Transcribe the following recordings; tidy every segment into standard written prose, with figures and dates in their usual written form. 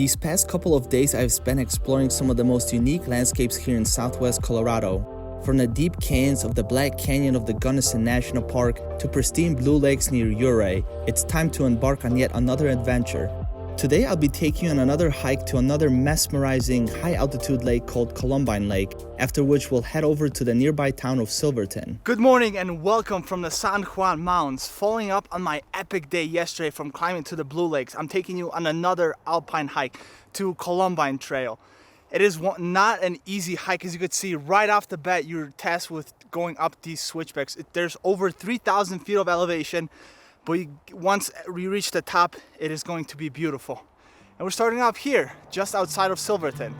These past couple of days I've spent exploring some of the most unique landscapes here in southwest Colorado. From the deep canyons of the Black Canyon of the Gunnison National Park to pristine blue lakes near Ouray, it's time to embark on yet another adventure. Today I'll be taking you on another hike to another mesmerizing high-altitude lake called Columbine Lake, after which we'll head over to the nearby town of Silverton. Good morning and welcome from the San Juan Mountains. Following up on my epic day yesterday from climbing to the Blue Lakes, I'm taking you on another alpine hike to Columbine Trail. It is not an easy hike. As you could see right off the bat, you're tasked with going up these switchbacks. There's over 3,000 feet of elevation, but once we reach the top, it is going to be beautiful. And we're starting off here, just outside of Silverton.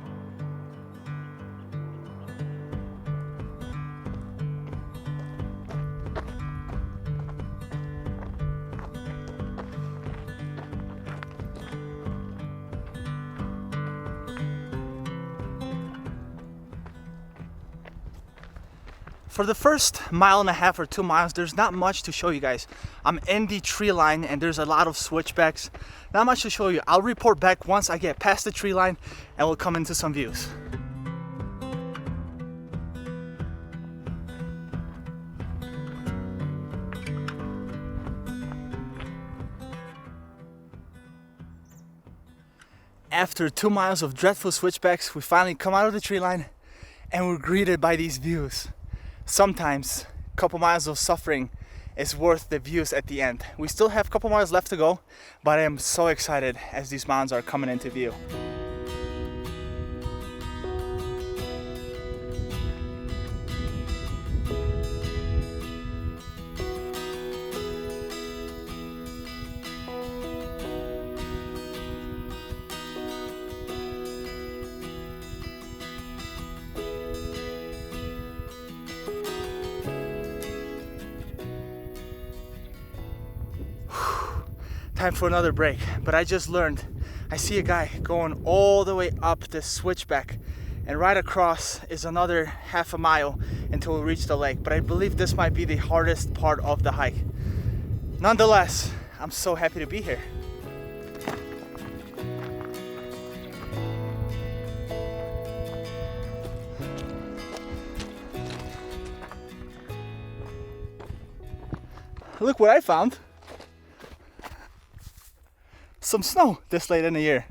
For the first mile and a half or 2 miles, there's not much to show you guys. I'm in the tree line and there's a lot of switchbacks. Not much to show you. I'll report back once I get past the tree line and we'll come into some views. After 2 miles of dreadful switchbacks, we finally come out of the tree line and we're greeted by these views. Sometimes a couple miles of suffering is worth the views at the end. We still have a couple miles left to go, but I am so excited as these mountains are coming into view. Time for another break, but I just learned I see a guy going all the way up this switchback, and right across is another half a mile until we reach the lake. But I believe this might be the hardest part of the hike. Nonetheless, I'm so happy to be here. Look what I found. Some snow this late in the year.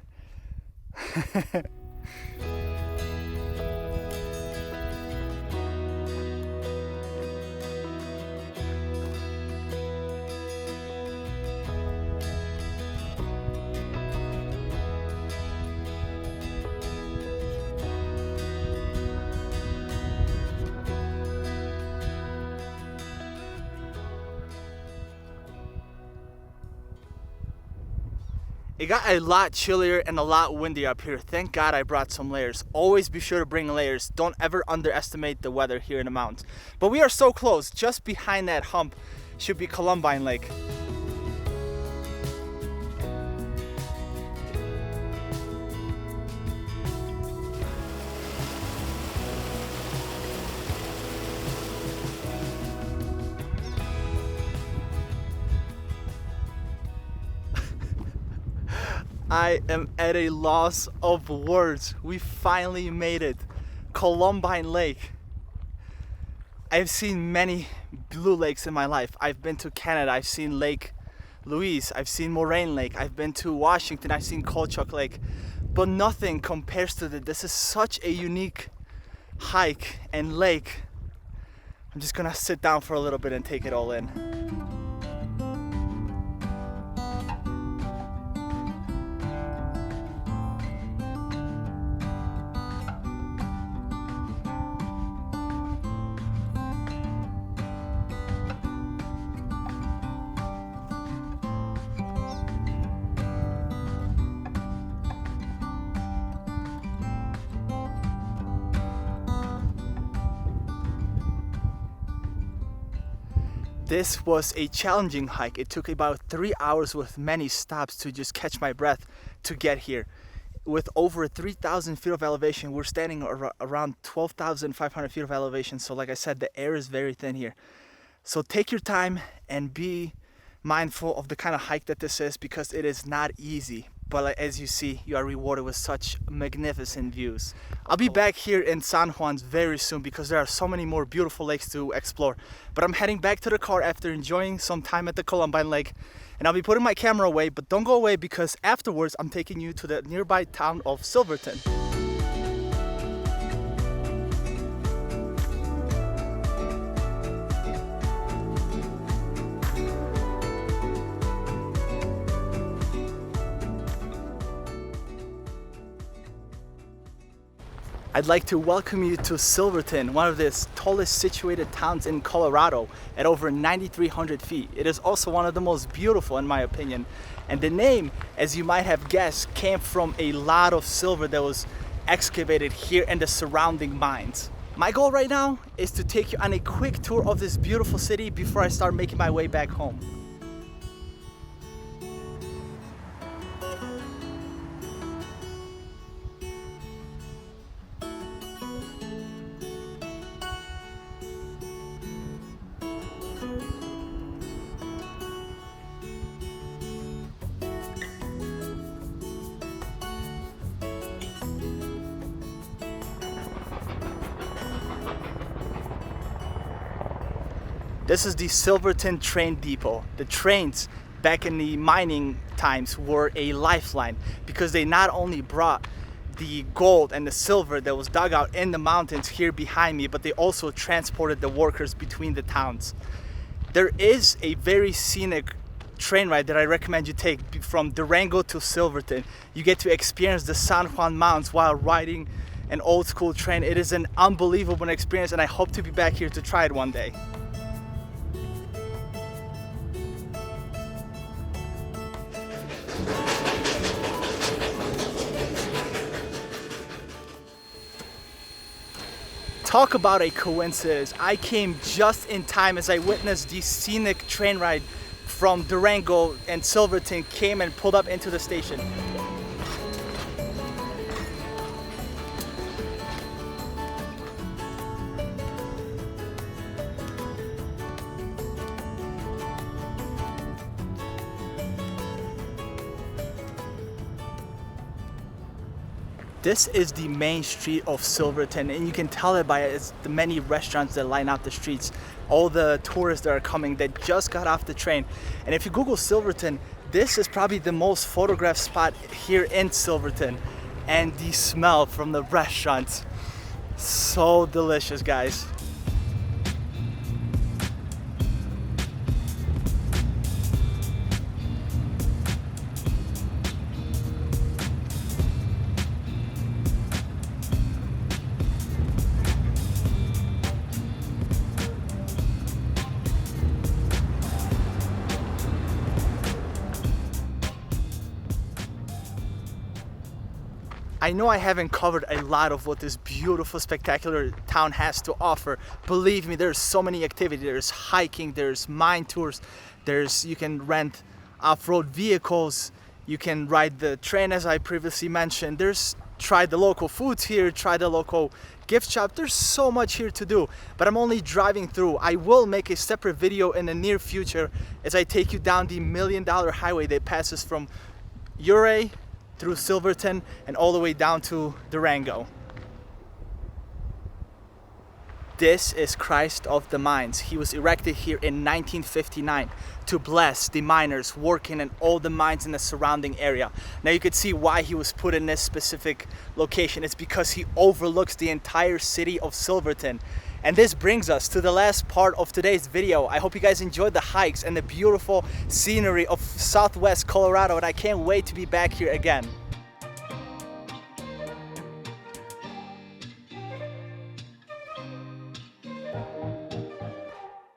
It got a lot chillier and a lot windier up here. Thank God I brought some layers. Always be sure to bring layers. Don't ever underestimate the weather here in the mountains. But we are so close. Just behind that hump should be Columbine Lake. I am at a loss of words. We finally made it. Columbine Lake. I've seen many blue lakes in my life. I've been to Canada. I've seen Lake Louise. I've seen Moraine Lake. I've been to Washington. I've seen Kolchak Lake. But nothing compares to this. This is such a unique hike and lake. I'm just gonna sit down for a little bit and take it all in. This was a challenging hike. It took about 3 hours with many stops to just catch my breath to get here. With over 3,000 feet of elevation, we're standing around 12,500 feet of elevation. So like I said, the air is very thin here. So take your time and be mindful of the kind of hike that this is, because it is not easy. but like, as you see, you are rewarded with such magnificent views. I'll be back here in San Juan very soon because there are so many more beautiful lakes to explore. But I'm heading back to the car after enjoying some time at the Columbine Lake, and I'll be putting my camera away, but don't go away because afterwards I'm taking you to the nearby town of Silverton. I'd like to welcome you to Silverton, one of the tallest situated towns in Colorado at over 9,300 feet. It is also one of the most beautiful in my opinion. And the name, as you might have guessed, came from a lot of silver that was excavated here in the surrounding mines. My goal right now is to take you on a quick tour of this beautiful city before I start making my way back home. This is the Silverton train depot. The trains back in the mining times were a lifeline because they not only brought the gold and the silver that was dug out in the mountains here behind me, but they also transported the workers between the towns. There is a very scenic train ride that I recommend you take from Durango to Silverton. You get to experience the San Juan Mountains while riding an old school train. It is an unbelievable experience and I hope to be back here to try it one day. Talk about a coincidence. I came just in time as I witnessed the scenic train ride from Durango and Silverton came and pulled up into the station. This is the main street of Silverton, and you can tell it by the many restaurants that line out the streets, all the tourists that are coming that just got off the train. And if you Google Silverton, this is probably the most photographed spot here in Silverton. And the smell from the restaurants, so delicious, guys. I know I haven't covered a lot of what this beautiful, spectacular town has to offer. Believe me, there's so many activities. There's hiking, there's mine tours, you can rent off-road vehicles, you can ride the train as I previously mentioned. Try the local foods here, try the local gift shop. There's so much here to do, but I'm only driving through. I will make a separate video in the near future as I take you down the $1 Million Highway that passes from Ouray through Silverton and all the way down to Durango. This is Christ of the Mines. He was erected here in 1959 to bless the miners working in all the mines in the surrounding area. Now you can see why he was put in this specific location. It's because he overlooks the entire city of Silverton. And this brings us to the last part of today's video. I hope you guys enjoyed the hikes and the beautiful scenery of Southwest Colorado, and I can't wait to be back here again.